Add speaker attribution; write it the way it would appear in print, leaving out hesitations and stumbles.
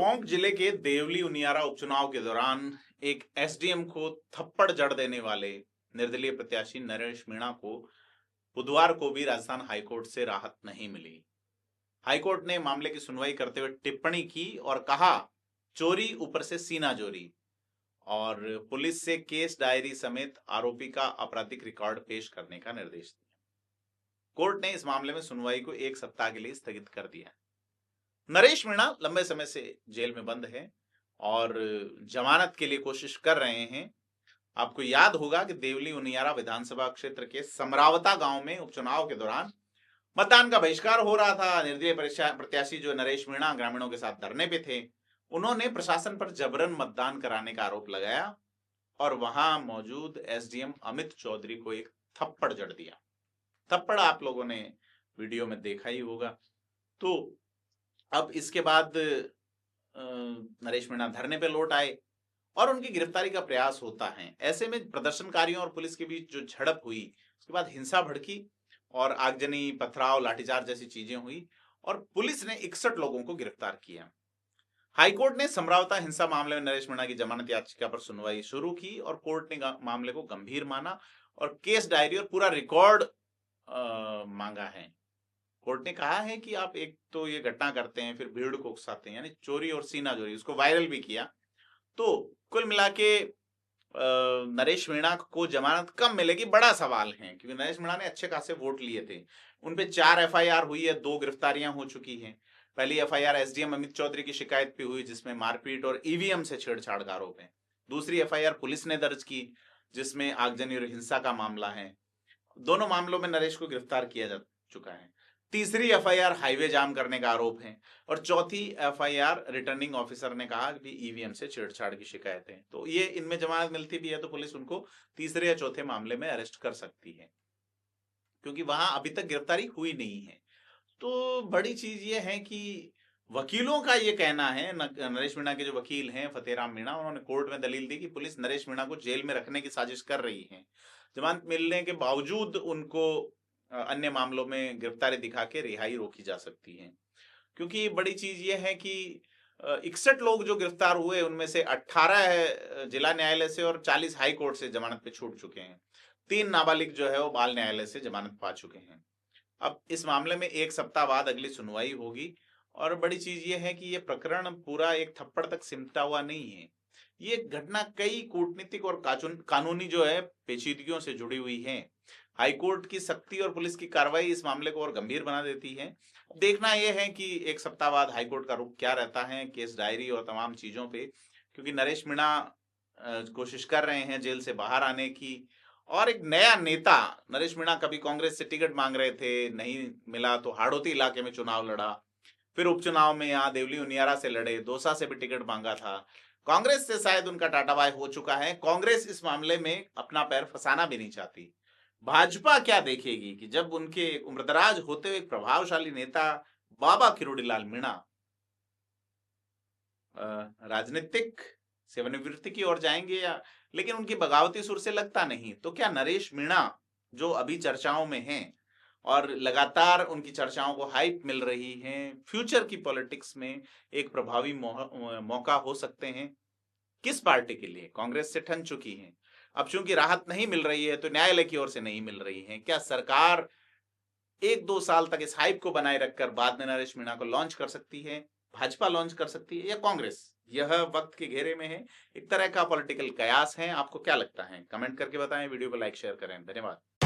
Speaker 1: टोंक जिले के देवली उनियारा उपचुनाव के दौरान एक एसडीएम को थप्पड़ जड़ देने वाले निर्दलीय प्रत्याशी नरेश मीणा को बुधवार को भी राजस्थान हाईकोर्ट से राहत नहीं मिली। हाईकोर्ट ने मामले की सुनवाई करते हुए टिप्पणी की और कहा, चोरी ऊपर से सीना चोरी, और पुलिस से केस डायरी समेत आरोपी का आपराधिक रिकॉर्ड पेश करने का निर्देश दिया। कोर्ट ने इस मामले में सुनवाई को 1 सप्ताह के लिए स्थगित कर दिया। नरेश मीणा लंबे समय से जेल में बंद है और जमानत के लिए कोशिश कर रहे हैं। आपको याद होगा कि देवली उनियारा विधानसभा क्षेत्र के समरावता गांव में उपचुनाव के दौरान मतदान का बहिष्कार हो रहा था। निर्दलीय प्रत्याशी जो नरेश मीणा ग्रामीणों के साथ धरने पे थे, उन्होंने प्रशासन पर जबरन मतदान कराने का आरोप लगाया और वहां मौजूद एसडीएम अमित चौधरी को एक थप्पड़ जड़ दिया। थप्पड़ आप लोगों ने वीडियो में देखा ही होगा। तो अब इसके बाद नरेश मीणा धरने पे लौट आए और उनकी गिरफ्तारी का प्रयास होता है। ऐसे में प्रदर्शनकारियों और पुलिस के बीच जो झड़प हुई, उसके बाद हिंसा भड़की और आगजनी, पथराव, लाठीचार्ज जैसी चीजें हुई और पुलिस ने 61 लोगों को गिरफ्तार किया। हाईकोर्ट ने समरावता हिंसा मामले में नरेश मीणा की जमानत याचिका पर सुनवाई शुरू की और कोर्ट ने मामले को गंभीर माना और केस डायरी और पूरा रिकॉर्ड मांगा है। कोर्ट ने कहा है कि आप एक तो ये घटना करते हैं, फिर भीड़ को उकसाते हैं, यानी चोरी और सीना चोरी, उसको वायरल भी किया। तो कुल मिला के नरेश मीणा को जमानत कब मिलेगी, बड़ा सवाल है, क्योंकि नरेश मीणा ने अच्छे खासे वोट लिए थे। उनपे 4 एफआईआर हुई है, 2 गिरफ्तारियां हो चुकी हैं। पहली एफआईआर एसडीएम अमित चौधरी की शिकायत पे हुई, जिसमें मारपीट और ईवीएम से छेड़छाड़ का आरोप है। दूसरी एफआईआर पुलिस ने दर्ज की, जिसमें आगजनी और हिंसा का मामला है। दोनों मामलों में नरेश को गिरफ्तार किया जा चुका है। तीसरी एफआईआर हाईवे जाम करने का आरोप है और चौथी एफआईआर रिटर्निंग ऑफिसर ने कहा कि ईवीएम से छेड़छाड़ की शिकायत है। तो ये इनमें जमानत मिलती भी है तो पुलिस उनको तीसरे या चौथे मामले में अरेस्ट कर सकती है, क्योंकि वहां अभी तक गिरफ्तारी हुई नहीं है। तो बड़ी चीज ये है कि वकीलों का ये कहना है, नरेश मीणा के जो वकील हैं फतेहराम मीणा, उन्होंने कोर्ट में दलील दी कि पुलिस नरेश मीणा को जेल में रखने की साजिश कर रही है। जमानत मिलने के बावजूद उनको अन्य मामलों में गिरफ्तारी दिखा के रिहाई रोकी जा सकती है, क्योंकि बड़ी चीज ये है कि 61 लोग जो गिरफ्तार हुए, उनमें से 18 जिला न्यायालय से और 40 हाई कोर्ट से जमानत पे छूट चुके हैं। 3 नाबालिग जो है वो बाल न्यायालय से जमानत पा चुके हैं। अब इस मामले में 1 सप्ताह बाद अगली सुनवाई होगी और बड़ी चीज ये है कि ये प्रकरण पूरा एक थप्पड़ तक सिमटा हुआ नहीं है। ये घटना कई कूटनीतिक और कानूनी जो है पेचीदगियों से जुड़ी हुई है। हाईकोर्ट की सख्ती और पुलिस की कार्रवाई इस मामले को और गंभीर बना देती है। देखना यह है कि 1 सप्ताह बाद हाईकोर्ट का रुख क्या रहता है केस डायरी और तमाम चीजों पे, क्योंकि नरेश मीणा कोशिश कर रहे हैं जेल से बाहर आने की। और एक नया नेता, नरेश मीणा कभी कांग्रेस से टिकट मांग रहे थे, नहीं मिला तो हाड़ौती इलाके में चुनाव लड़ा, फिर उपचुनाव में यहाँ देवली उनियारा से लड़े, दौसा से भी टिकट मांगा था। कांग्रेस से शायद उनका टाटा बाय हो चुका है। कांग्रेस इस मामले में अपना पैर फंसाना भी नहीं चाहती। भाजपा क्या देखेगी कि जब उनके उम्रदराज होते हुए एक प्रभावशाली नेता बाबा किरोड़ीलाल मीणा राजनीतिक सेवानिवृत्ति की ओर जाएंगे, या लेकिन उनकी बगावती सुर से लगता नहीं। तो क्या नरेश मीणा जो अभी चर्चाओं में हैं और लगातार उनकी चर्चाओं को हाइप मिल रही है, फ्यूचर की पॉलिटिक्स में एक प्रभावी मौका हो सकते हैं? किस पार्टी के लिए? कांग्रेस से ठन चुकी हैं, अब चूंकि राहत नहीं मिल रही है तो न्यायालय की ओर से नहीं मिल रही है। क्या सरकार 1-2 साल तक इस हाइप को बनाए रखकर बाद में नरेश मीणा को लॉन्च कर सकती है? भाजपा लॉन्च कर सकती है या कांग्रेस? यह वक्त के घेरे में है, एक तरह का पॉलिटिकल कयास है। आपको क्या लगता है? कमेंट करके बताएं, वीडियो को लाइक शेयर करें। धन्यवाद।